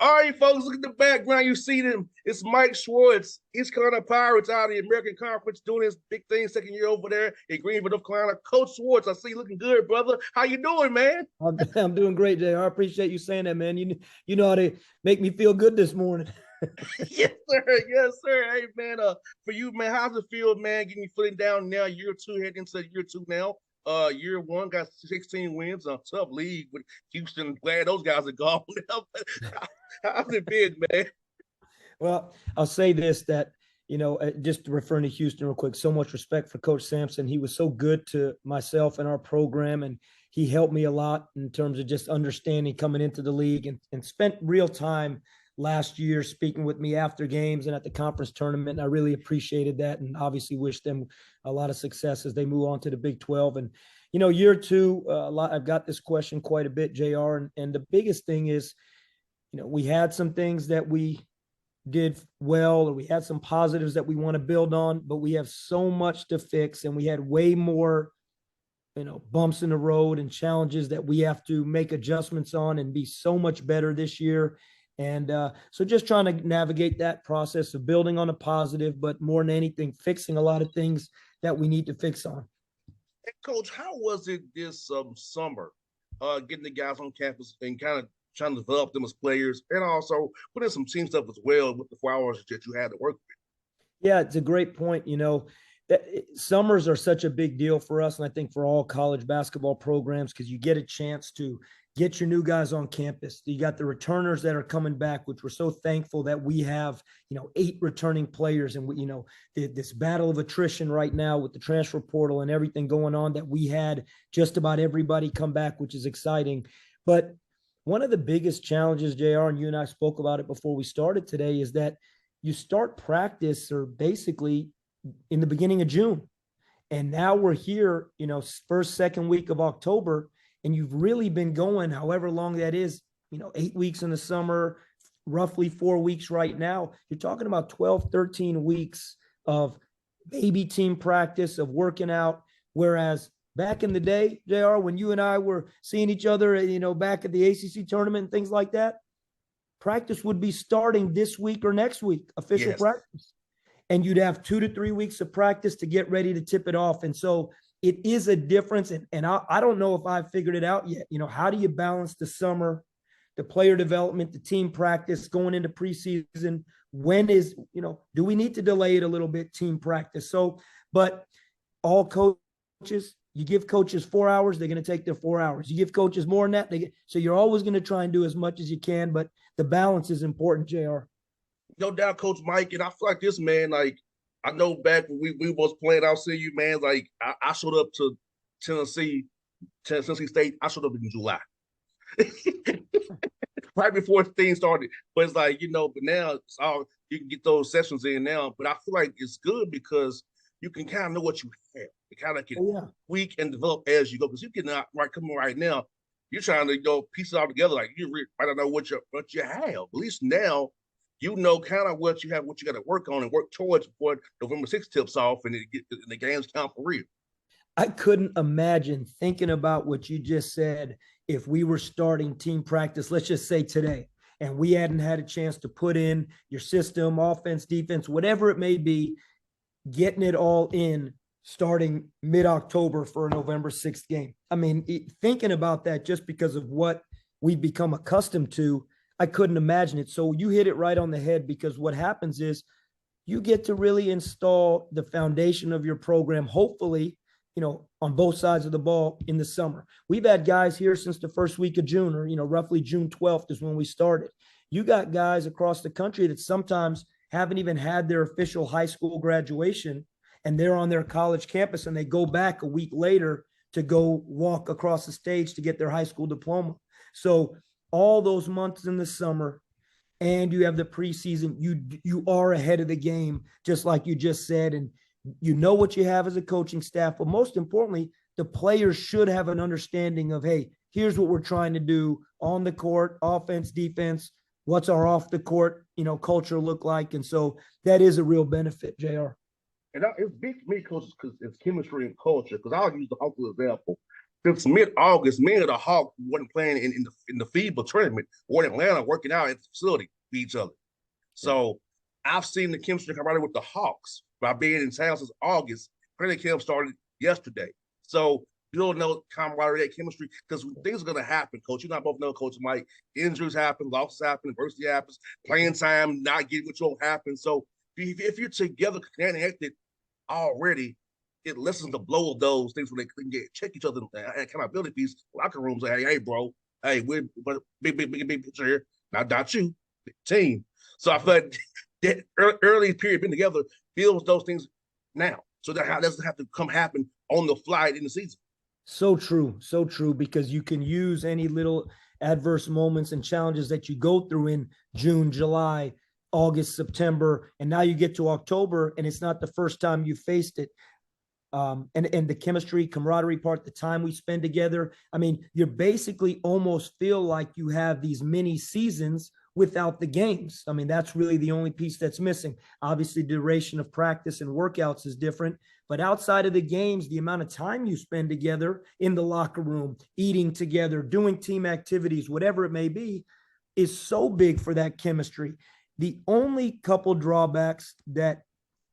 All right, folks, look at the background. You see them. It's Mike Schwartz, East Carolina Pirates out of the American Conference doing his big thing, second year over there in Greenville, North Carolina. Coach Schwartz, I see you looking good, brother. How you doing, man? I'm doing great, JR. I appreciate you saying that, man. You know how to make me feel good this morning. Yes, sir. Yes, sir. Hey, man, for you, man, how's it feel, man, getting your footing down now, year two, heading into year two now? Year one got 16 wins, a tough league with Houston. Glad those guys are gone. How's it been, man? Well, I'll say this that, just referring to Houston real quick, so much respect for Coach Sampson. He was so good to myself and our program, and he helped me a lot in terms of just understanding coming into the league and spent real time last year speaking with me after games and at the conference tournament. And I really appreciated that and obviously wish them a lot of success as they move on to the Big 12. And, year two, I've got this question quite a bit, JR. And the biggest thing is, we had some things that we did well, or we had some positives that we want to build on, but we have so much to fix, and we had way more, bumps in the road and challenges that we have to make adjustments on and be so much better this year. And so just trying to navigate that process of building on a positive, but more than anything, fixing a lot of things that we need to fix on. Hey, Coach, how was it this summer, getting the guys on campus and kind of trying to develop them as players, and also put in some team stuff as well with the 4 hours that you had to work with? Yeah, it's a great point. That summers are such a big deal for us, and I think for all college basketball programs, because you get a chance to get your new guys on campus. You got the returners that are coming back, which we're so thankful that we have, 8 returning players, and this battle of attrition right now with the transfer portal and everything going on, that we had just about everybody come back, which is exciting. But one of the biggest challenges, JR, and you and I spoke about it before we started today, is that you start practice or basically in the beginning of June. And now we're here, first, second week of October, and you've really been going however long that is, 8 weeks in the summer, roughly 4 weeks right now. You're talking about 12, 13 weeks of baby team practice, of working out. Whereas back in the day, JR, when you and I were seeing each other, back at the ACC tournament and things like that, practice would be starting this week or next week, official practice. And you'd have 2 to 3 weeks of practice to get ready to tip it off. And so it is a difference. And I don't know if I've figured it out yet. How do you balance the summer, the player development, the team practice going into preseason? When is, do we need to delay it a little bit, team practice? So, but all coaches, you give coaches 4 hours, they're going to take their 4 hours. You give coaches more than that, so you're always going to try and do as much as you can, but the balance is important, JR. No doubt, Coach Mike, and I feel like this, man, like, I know back when we was playing out CU, man, like, I showed up to Tennessee State, I showed up in July. Right before things started. But it's like, but now it's all, you can get those sessions in now. But I feel like it's good because you can kind of know what you have. You kind of can tweak and develop as you go. Because you can come right now, you're trying to piece it all together. Like, I don't know what you have. At least now, kind of what you have, what you got to work on and work towards before November 6th tips off and the games count for real. I couldn't imagine thinking about what you just said if we were starting team practice, let's just say today, and we hadn't had a chance to put in your system, offense, defense, whatever it may be, getting it all in starting mid-October for a November 6th game. I mean, thinking about that just because of what we've become accustomed to, I couldn't imagine it. So you hit it right on the head, because what happens is you get to really install the foundation of your program, hopefully, on both sides of the ball in the summer. We've had guys here since the first week of June, or, roughly June 12th is when we started. You got guys across the country that sometimes haven't even had their official high school graduation, and they're on their college campus, and they go back a week later to go walk across the stage to get their high school diploma. So all those months in the summer, and you have the preseason, you are ahead of the game, just like you just said, and you know what you have as a coaching staff. But most importantly, the players should have an understanding of, hey, here's what we're trying to do on the court, offense, defense, what's our off the court, culture look like. And so that is a real benefit, JR. And it's big for me, coaches, because it's chemistry and culture. Because I'll use the Uncle example. since mid-August, me and the Hawks wasn't playing in the FIBA tournament or in Atlanta working out at the facility with each other. So I've seen the chemistry come right with the Hawks by being in town since August. Training camp started yesterday. So you don't know camaraderie, that chemistry, because things are going to happen, Coach. You not both know, Coach Mike. Injuries happen, losses happen, adversity happens, playing time, not getting what you want happen. So if you're together, connected already, it lessens the blow of those things when they can check each other and accountability piece. Locker rooms, like, hey, bro, hey, we're big picture here. Not you, team. So I feel like that early period being together builds those things now. So that doesn't have to come happen on the fly in the season. So true, because you can use any little adverse moments and challenges that you go through in June, July, August, September, and now you get to October, and it's not the first time you faced it. And the chemistry, camaraderie part, the time we spend together. I mean, you basically almost feel like you have these mini seasons without the games. I mean, that's really the only piece that's missing. Obviously, duration of practice and workouts is different, but outside of the games, the amount of time you spend together in the locker room, eating together, doing team activities, whatever it may be, is so big for that chemistry. The only couple drawbacks that,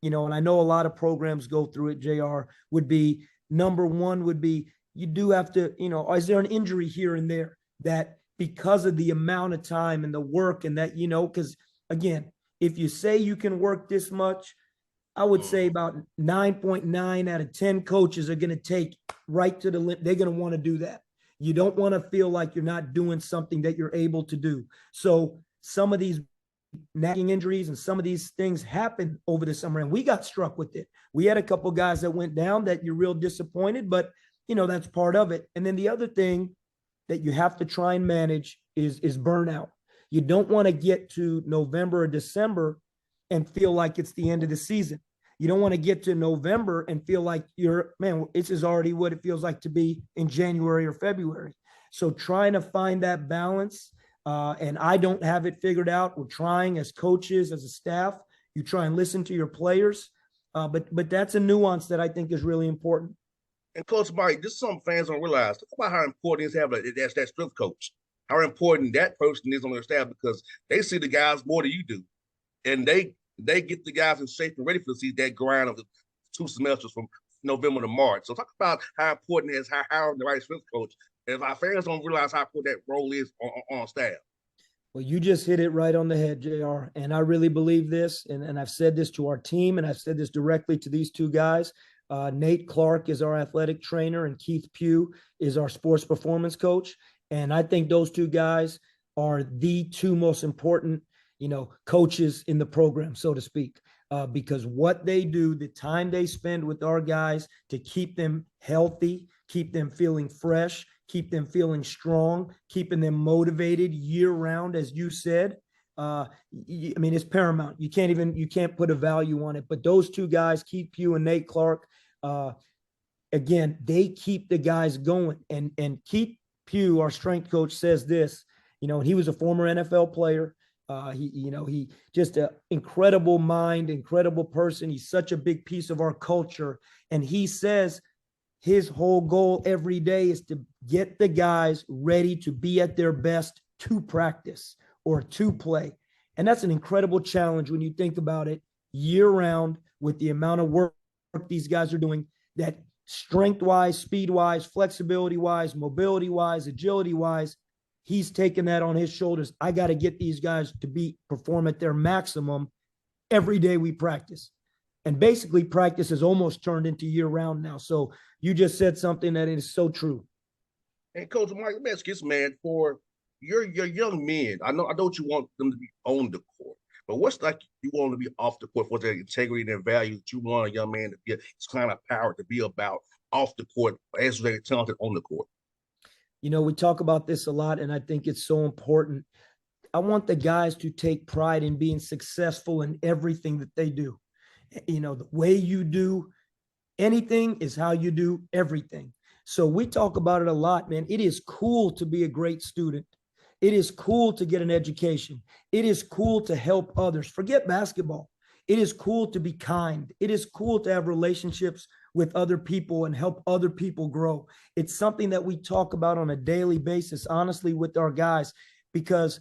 and I know a lot of programs go through it, JR, would be, number one would be, you do have to, is there an injury here and there that, because of the amount of time and the work and that, because again, if you say you can work this much, I would say about 9.9 out of 10 coaches are going to take right to the limit. They're going to want to do that. You don't want to feel like you're not doing something that you're able to do. So some of these nagging injuries and some of these things happen over the summer, and we got struck with it. We had a couple guys that went down that you're real disappointed, but that's part of it. And then the other thing that you have to try and manage is burnout. You don't want to get to November or December and feel like it's the end of the season. You don't want to get to November and feel like this is already what it feels like to be in January or February. So trying to find that balance, and I don't have it figured out. We're trying as coaches, as a staff. You try and listen to your players, but that's a nuance that I think is really important. And Coach Mike, just some fans don't realize about how important it is to have that strength coach. How important that person is on their staff, because they see the guys more than you do, and they get the guys in shape and ready for the season. That grind of the 2 semesters from November to March. So talk about how important it is hiring the right strength coach. And if our fans don't realize how important that role is on staff. Well, you just hit it right on the head, JR. And I really believe this, and I've said this to our team, and I've said this directly to these two guys. Nate Clark is our athletic trainer, and Keith Pugh is our sports performance coach. And I think those two guys are the two most important, coaches in the program, so to speak, because what they do, the time they spend with our guys to keep them healthy, keep them feeling fresh, keep them feeling strong, keeping them motivated year round, as you said. It's paramount. You can't put a value on it, but those two guys, Keith Pugh and Nate Clark, again, they keep the guys going. And Keith Pugh, our strength coach, says this, he was a former NFL player. He just an incredible mind, incredible person. He's such a big piece of our culture. And he says his whole goal every day is to get the guys ready to be at their best to practice or to play. And that's an incredible challenge when you think about it, year round, with the amount of work these guys are doing, that strength-wise, speed-wise, flexibility-wise, mobility-wise, agility-wise, he's taking that on his shoulders. I got to get these guys to perform at their maximum every day we practice. And basically practice has almost turned into year round now. So you just said something that is so true. And Coach Mike, let me ask you this, man, for your young men, I know you want them to be on the court, but what's like you want them to be off the court? What's their integrity and their values that you want a young man to be, his kind of power to be about off the court as they're talented on the court? We talk about this a lot, and I think it's so important. I want the guys to take pride in being successful in everything that they do. The way you do anything is how you do everything. So we talk about it a lot, man. It is cool to be a great student. It is cool to get an education. It is cool to help others. Forget basketball. It is cool to be kind. It is cool to have relationships with other people and help other people grow. It's something that we talk about on a daily basis, honestly, with our guys, because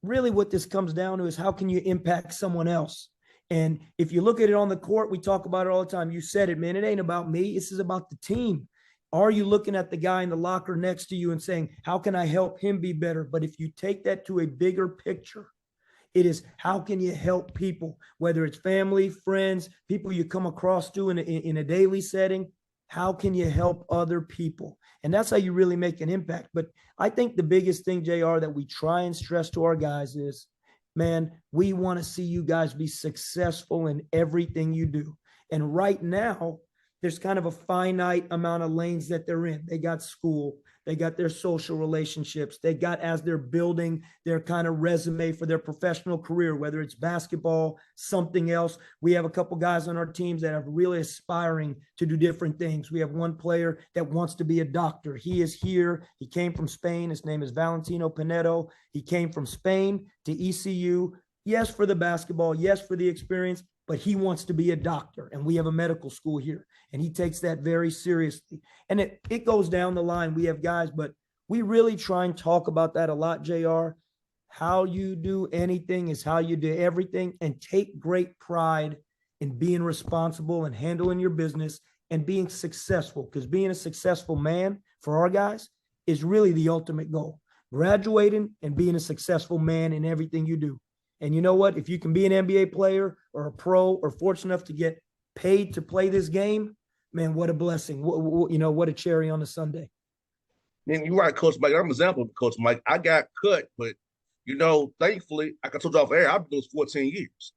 really what this comes down to is how can you impact someone else? And if you look at it on the court, we talk about it all the time. You said it, man. It ain't about me. This is about the team. Are you looking at the guy in the locker next to you and saying, how can I help him be better? But if you take that to a bigger picture, it is how can you help people, whether it's family, friends, people you come across to in a daily setting. How can you help other people? And that's how you really make an impact. But I think the biggest thing, JR, that we try and stress to our guys is, man, we want to see you guys be successful in everything you do. And right now, there's kind of a finite amount of lanes that they're in. They got school, they got their social relationships, they got, as they're building their kind of resume for their professional career, whether it's basketball, something else. We have a couple guys on our teams that are really aspiring to do different things. We have one player that wants to be a doctor. He is here. He came from Spain. His name is Valentino Pinedo. He came from Spain to ECU. Yes, for the basketball. Yes, for the experience. But he wants to be a doctor, and we have a medical school here, and he takes that very seriously. And it goes down the line. We have guys, but we really try and talk about that a lot, JR. How you do anything is how you do everything, and take great pride in being responsible and handling your business and being successful, because being a successful man for our guys is really the ultimate goal. Graduating and being a successful man in everything you do. And you know what? If you can be an NBA player or a pro or fortunate enough to get paid to play this game, man, what a blessing. What a cherry on a Sunday. And you're right, Coach Mike. I'm an example of Coach Mike. I got cut, but, thankfully, like I told you off air, I've been doing this 14 years.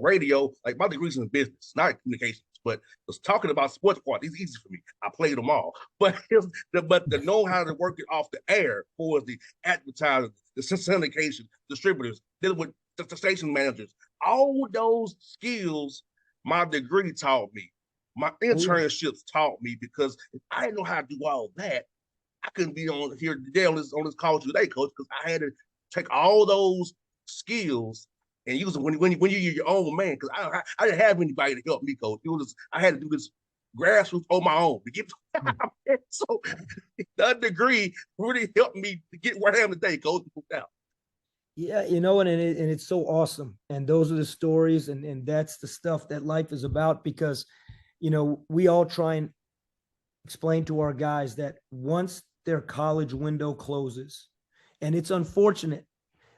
Radio, like my degree's in business, not communications, but was talking about sports part. It's easy for me. I played them all. But the know how to work it off the air for the advertising, the syndication, distributors, dealing with the station managers, all those skills my degree taught me. My internships taught me, because if I didn't know how to do all that, I couldn't be on here today on this call today, Coach, because I had to take all those skills and use them when you're your own man. Because I didn't have anybody to help me, Coach. I had to do this grassroots on my own to get. So that degree really helped me to get where I am today, Coach. Yeah, and it's so awesome. And those are the stories, and that's the stuff that life is about, because, we all try and explain to our guys that once their college window closes, and it's unfortunate,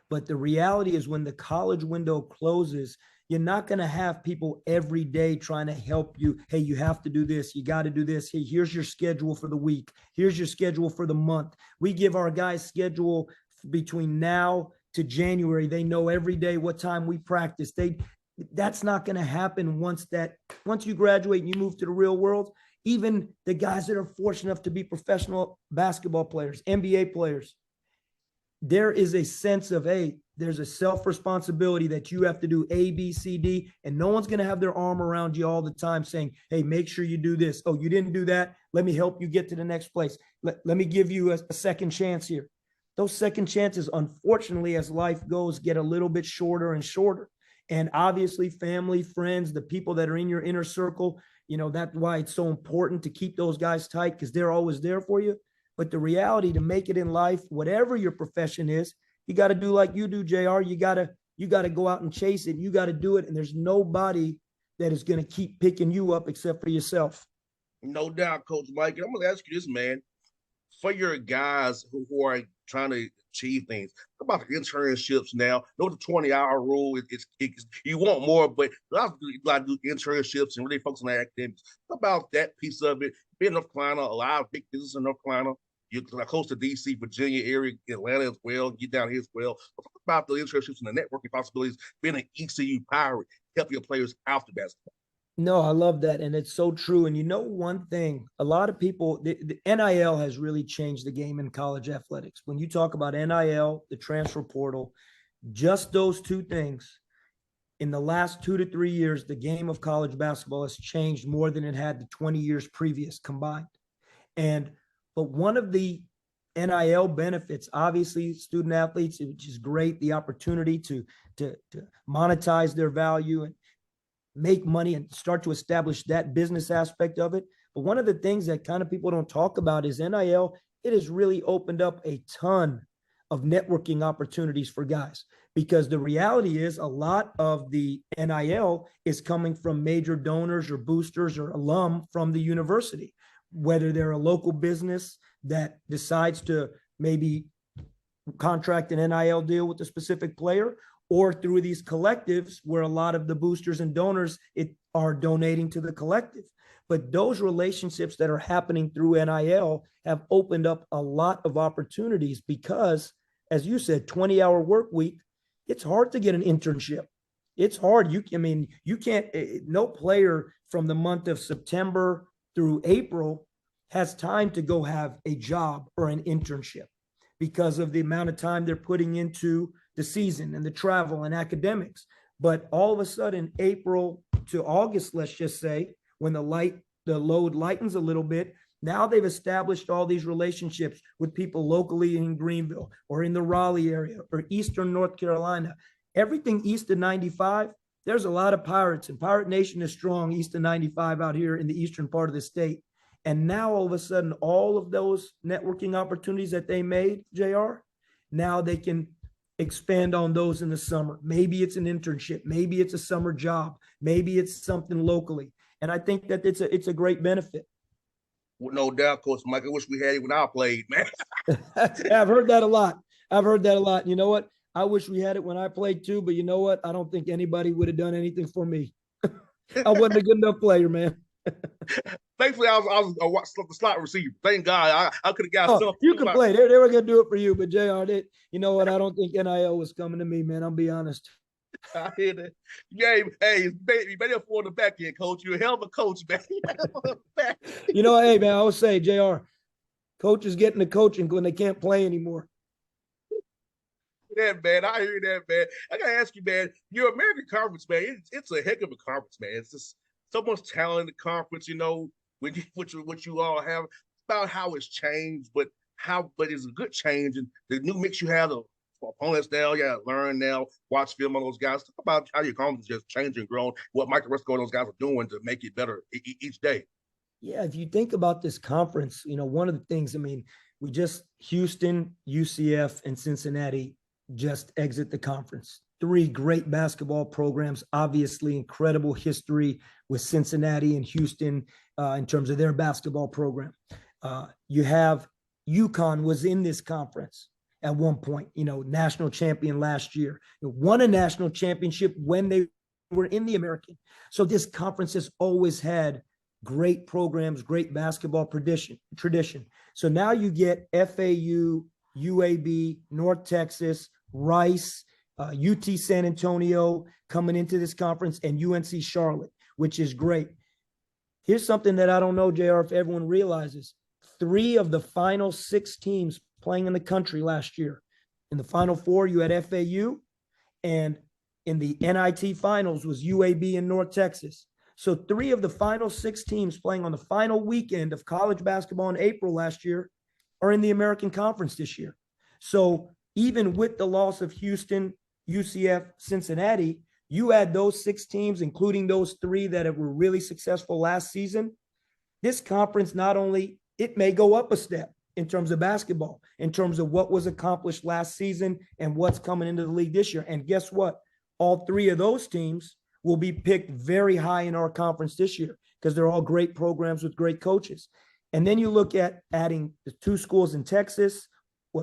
but the reality is when the college window closes, you're not going to have people every day trying to help you. Hey, you have to do this. You got to do this. Hey, here's your schedule for the week. Here's your schedule for the month. We give our guys schedule between now to January. They know every day what time we practice. That's not going to happen once you graduate and you move to the real world. Even the guys that are fortunate enough to be professional basketball players, NBA players, there is a sense of, hey, there's a self-responsibility that you have to do A, B, C, D, and no one's going to have their arm around you all the time saying, hey, make sure you do this. Oh, you didn't do that. Let me help you get to the next place. Let me give you a second chance here. Those second chances, unfortunately, as life goes, get a little bit shorter and shorter. And obviously, family, friends, the people that are in your inner circle, that's why it's so important to keep those guys tight, because they're always there for you. But the reality, to make it in life, whatever your profession is, you got to do like you do, JR. You got to go out and chase it. You got to do it. And there's nobody that is going to keep picking you up except for yourself. No doubt, Coach Mike. I'm going to ask you this, man. For your guys who are trying to achieve things, what about the internships now? Know the 20-hour rule. You want more, but a lot of do internships and really focus on the academics. What about that piece of it? Being in North Carolina, a lot of big business in North Carolina. You're close to DC, Virginia area, Atlanta as well. Get down here as well. What about the internships and the networking possibilities? Being an ECU pirate, help your players out the basketball. No, I love that. And it's so true. And one thing, a lot of people, the NIL has really changed the game in college athletics. When you talk about NIL, the transfer portal, just those two things, in the last 2 to 3 years, the game of college basketball has changed more than it had the 20 years previous combined. But one of the NIL benefits, obviously, student athletes, which is great, the opportunity to monetize their value. make money and start to establish that business aspect of it. But one of the things that kind of people don't talk about is NIL. It has really opened up a ton of networking opportunities for guys, because the reality is a lot of the NIL is coming from major donors or boosters or alum from the university, whether they're a local business that decides to maybe contract an NIL deal with a specific player, or through these collectives where a lot of the boosters and donors are donating to the collective. But those relationships that are happening through NIL have opened up a lot of opportunities because, as you said, 20-hour work week, it's hard to get an internship. It's hard. You can't, no player from the month of September through April has time to go have a job or an internship because of the amount of time they're putting into the season and the travel and academics. But all of a sudden, April to August, let's just say, when the load lightens a little bit, now they've established all these relationships with people locally in Greenville or in the Raleigh area or Eastern North Carolina. Everything east of 95, there's a lot of Pirates, and Pirate Nation is strong east of 95 out here in the eastern part of the state. And now all of a sudden, all of those networking opportunities that they made, JR, now they can expand on those in the summer. Maybe it's an internship. Maybe it's a summer job. Maybe it's something locally. And I think that it's a great benefit. Well, no doubt, Coach Mike. I wish we had it when I played, man. I've heard that a lot. You know what? I wish we had it when I played too, but you know what? I don't think anybody would have done anything for me. I wasn't a good enough player, man. Thankfully, I was the slot receiver. Thank God, I could have got something. You can play. They were gonna do it for you, but JR, you know what? I don't think NIL was coming to me, man. I'll be honest. I hear that. Yeah, hey, you better for the back end, coach. You're a hell of a coach, man. You know, hey, man, I would say, JR, coaches getting the coaching when they can't play anymore. Yeah, man. I hear that, man. I gotta ask you, man. Your American Conference, man. It's a heck of a conference, man. It's just so much talent in the conference. You know, what you all have, about how it's changed, but it's a good change, and the new mix you have of opponents now. You gotta learn now, watch film on those guys. Talk about how your conference just changed and grown. What Mike and those guys are doing to make it better each day. Yeah, if you think about this conference, you know, one of the things, Houston, UCF, and Cincinnati just exit the conference. 3 great basketball programs, obviously incredible history with Cincinnati and Houston in terms of their basketball program. You have UConn was in this conference at one point, national champion last year. Won a national championship when they were in the American. So this conference has always had great programs, great basketball tradition. So now you get FAU, UAB, North Texas, Rice, UT San Antonio coming into this conference, and UNC Charlotte, which is great. Here's something that I don't know, JR, if everyone realizes. 3 of the final 6 teams playing in the country last year. In the Final Four, you had FAU, and in the NIT finals was UAB and North Texas. So 3 of the final 6 teams playing on the final weekend of college basketball in April last year are in the American Conference this year. So even with the loss of Houston, UCF, Cincinnati, you add those 6 teams, including those 3 that were really successful last season, this conference not only, it may go up a step in terms of basketball, in terms of what was accomplished last season and what's coming into the league this year. And guess what? All 3 of those teams will be picked very high in our conference this year because they're all great programs with great coaches. And then you look at adding the 2 schools in Texas,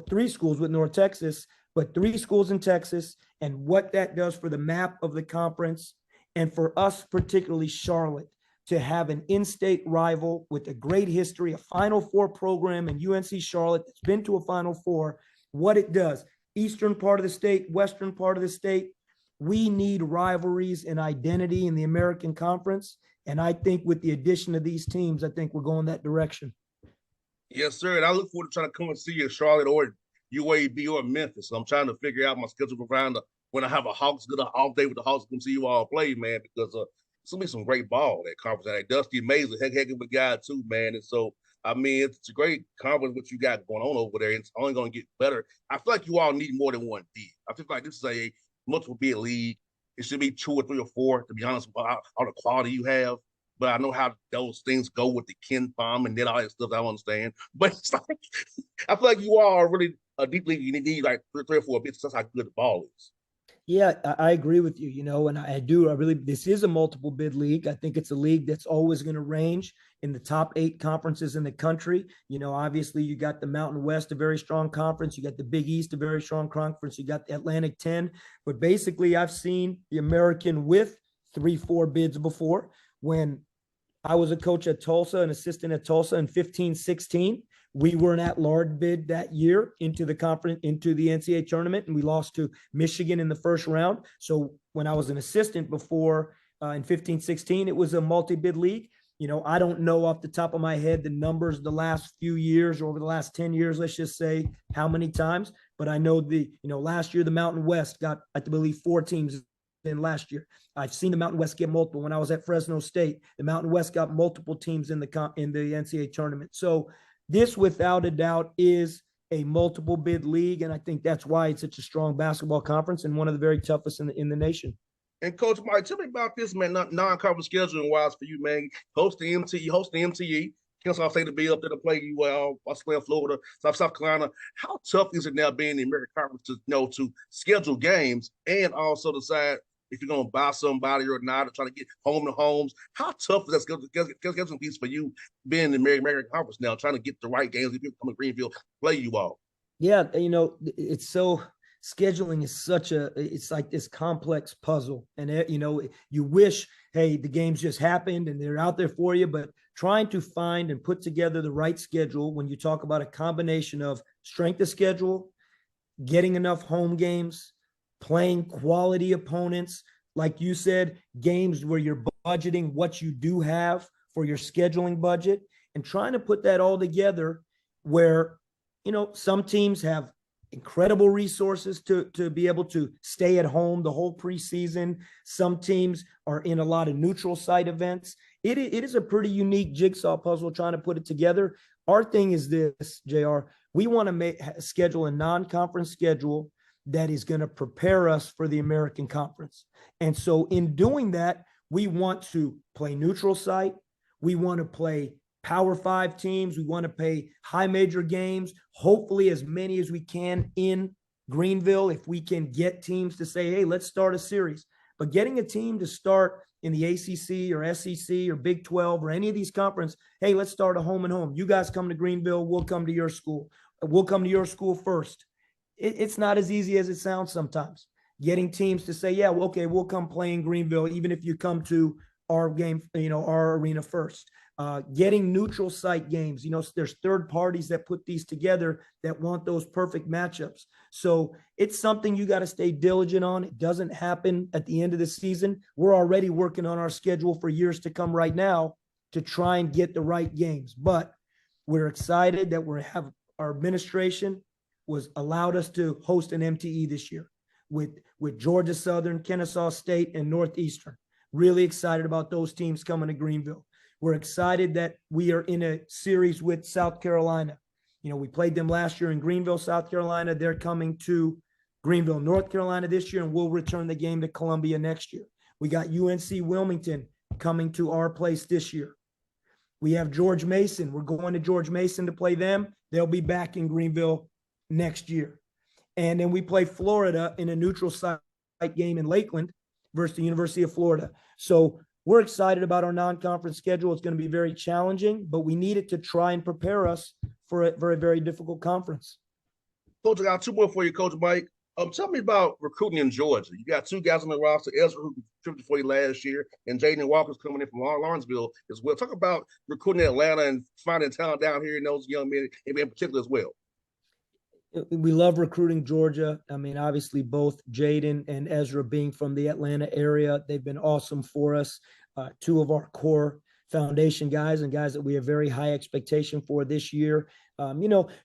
3 schools with North Texas, but 3 schools in Texas, and what that does for the map of the conference, and for us, particularly Charlotte, to have an in-state rival with a great history, a Final Four program in UNC Charlotte that's been to a Final Four, what it does. Eastern part of the state, western part of the state, we need rivalries and identity in the American Conference. And I think with the addition of these teams, I think we're going that direction. Yes, sir. And I look forward to trying to come and see you in Charlotte or UAB or Memphis. So I'm trying to figure out my schedule around when I have a Hawks good off day with the Hawks, come see you all play, man, because it's gonna be some great ball that conference. And Dusty Mays, a heck of a guy too, man. And so it's a great conference what you got going on over there. It's only gonna get better. I feel like you all need more than one D. I feel like this is a multiple bid league. It should be 2 or 3 or 4, to be honest, with all the quality you have. But I know how those things go with the Ken Palm and then all that stuff. I don't understand. But it's like, I feel like you all are really a deep league. You need like 3 or 4 bits. That's how good the ball is. Yeah, I agree with you, and I do. This is a multiple bid league. I think it's a league that's always going to range in the top 8 conferences in the country. Obviously you got the Mountain West, a very strong conference. You got the Big East, a very strong conference. You got the Atlantic 10, but basically I've seen the American with 3-4 bids before. When I was a coach at Tulsa, an assistant at Tulsa in 15-16. We were an at-large bid that year into the conference, into the NCAA tournament, and we lost to Michigan in the first round. So when I was an assistant before in 15-16, it was a multi-bid league. I don't know off the top of my head the numbers the last few years or over the last 10 years, let's just say how many times, but I know last year the Mountain West got, I believe, 4 teams in last year. I've seen the Mountain West get multiple. When I was at Fresno State, the Mountain West got multiple teams in the NCAA tournament. So this, without a doubt, is a multiple bid league, and I think that's why it's such a strong basketball conference and one of the very toughest in the nation. And Coach Mike, tell me about this, man, non-conference scheduling wise for you, man. Host the MTE. Kansas State to be up there to play you Australia, Florida, South Carolina. How tough is it now being in the American Conference to schedule games and also decide if you're going to buy somebody or not, or trying to get home to homes? How tough is that scheduling piece for you being in the American Conference now, trying to get the right games if you come to Greenville, play you all? Yeah, it's so scheduling is it's like this complex puzzle. And, you wish, hey, the games just happened and they're out there for you, but trying to find and put together the right schedule when you talk about a combination of strength of schedule, getting enough home games, playing quality opponents, like you said, games where you're budgeting what you do have for your scheduling budget, and trying to put that all together where, some teams have incredible resources to be able to stay at home the whole preseason. Some teams are in a lot of neutral site events. It is a pretty unique jigsaw puzzle trying to put it together. Our thing is this, JR, we want to schedule a non-conference schedule that is going to prepare us for the American Conference. And so in doing that, we want to play neutral site. We want to play Power 5 teams. We want to play high major games, hopefully as many as we can in Greenville, if we can get teams to say, hey, let's start a series. But getting a team to start in the ACC or SEC or Big 12 or any of these conferences, hey, let's start a home and home. You guys come to Greenville, we'll come to your school. We'll come to your school first. It's not as easy as it sounds sometimes. Getting teams to say, yeah, well, okay, we'll come play in Greenville, even if you come to our game, our arena first. Getting neutral site games, there's third parties that put these together that want those perfect matchups. So it's something you got to stay diligent on. It doesn't happen at the end of the season. We're already working on our schedule for years to come right now to try and get the right games. But we're excited that our administration was allowed us to host an MTE this year with Georgia Southern, Kennesaw State, and Northeastern. Really excited about those teams coming to Greenville. We're excited that we are in a series with South Carolina. We played them last year in Greenville, South Carolina. They're coming to Greenville, North Carolina this year, and we'll return the game to Columbia next year. We got UNC Wilmington coming to our place this year. We have George Mason. We're going to George Mason to play them. They'll be back in Greenville next year. And then we play Florida in a neutral site game in Lakeland versus the University of Florida. So we're excited about our non-conference schedule. It's going to be very challenging, but we need it to try and prepare us for a very, very difficult conference. Coach, I got 2 more for you, Coach Mike. Tell me about recruiting in Georgia. You got 2 guys on the roster, Ezra, who contributed for you last year, and Jaden Walker's coming in from Lawrenceville as well. Talk about recruiting in Atlanta and finding talent down here in those young men in particular as well. We love recruiting Georgia. I mean, obviously both Jaden and Ezra being from the Atlanta area, they've been awesome for us. 2 of our core foundation guys and guys that we have very high expectation for this year.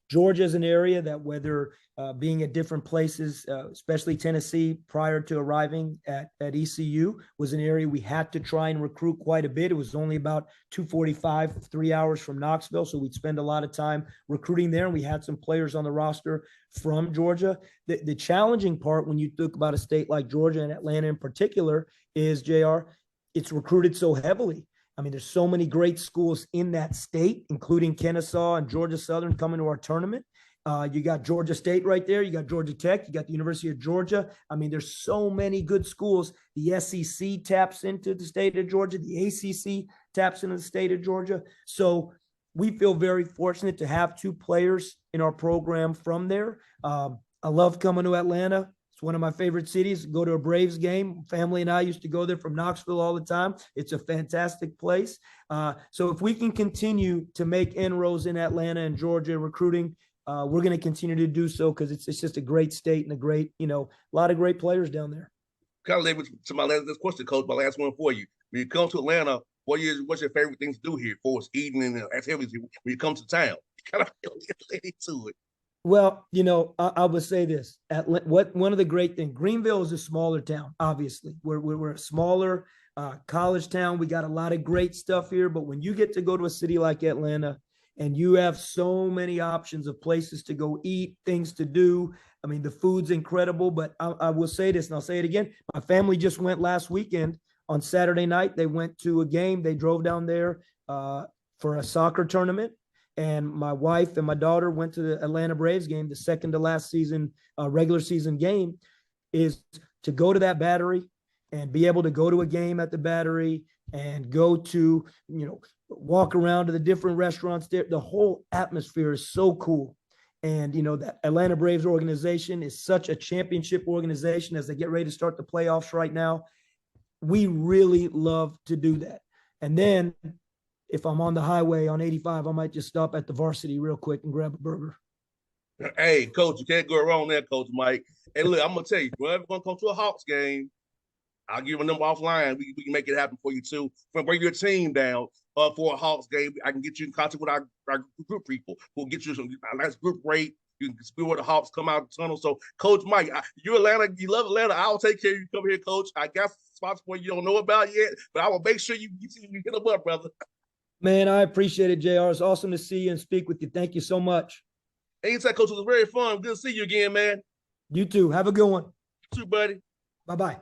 Georgia is an area that whether being at different places, especially Tennessee prior to arriving at ECU, was an area we had to try and recruit quite a bit. It was only about 2:45, 3 hours from Knoxville. So we'd spend a lot of time recruiting there. And we had some players on the roster from Georgia. The challenging part when you think about a state like Georgia and Atlanta in particular is, JR, it's recruited so heavily. I mean, there's so many great schools in that state, including Kennesaw and Georgia Southern coming to our tournament. You got Georgia State right there. You got Georgia Tech. You got the University of Georgia. I mean, there's so many good schools. The SEC taps into the state of Georgia. The ACC taps into the state of Georgia. So we feel very fortunate to have two players in our program from there. I love coming to Atlanta. It's one of my favorite cities. Go to a Braves game. Family and I used to go there from Knoxville all the time. It's a fantastic place. So if we can continue to make inroads in Atlanta and Georgia recruiting, we're going to continue to do so because it's just a great state and a great, a lot of great players down there. Kind of lead to my last question, Coach. My last one for you. When you come to Atlanta, what's your favorite things to do here for us, eating and activities when you come to town? Kind of lead into it. Well, I would say this. One of the great things, Greenville is a smaller town, obviously. We're a smaller college town. We got a lot of great stuff here. But when you get to go to a city like Atlanta and you have so many options of places to go eat, things to do, I mean, the food's incredible. But I will say this, and I'll say it again. My family just went last weekend on Saturday night. They went to a game. They drove down there for a soccer tournament. And my wife and my daughter went to the Atlanta Braves game, the second to last season, regular season game, is to go to that Battery and be able to go to a game at the Battery and go to, walk around to the different restaurants there. The whole atmosphere is so cool. And, the Atlanta Braves organization is such a championship organization as they get ready to start the playoffs right now. We really love to do that. And then if I'm on the highway on 85, I might just stop at the Varsity real quick and grab a burger. Hey, Coach, you can't go wrong there, Coach Mike. Hey, look, I'm going to tell you, whenever we're going to come to a Hawks game, I'll give you a number offline. We can make it happen for you, too. We'll bring your team down for a Hawks game. I can get you in contact with our group people. We'll get you a nice group rate. You can speak with the Hawks, come out of the tunnel. So, Coach Mike, you love Atlanta. I'll take care of you. Come here, Coach. I got spots where you don't know about yet, but I will make sure you hit them up, brother. Man, I appreciate it, JR. It's awesome to see you and speak with you. Thank you so much. Anytime, Coach. It was very fun. Good to see you again, man. You too. Have a good one. You too, buddy. Bye-bye.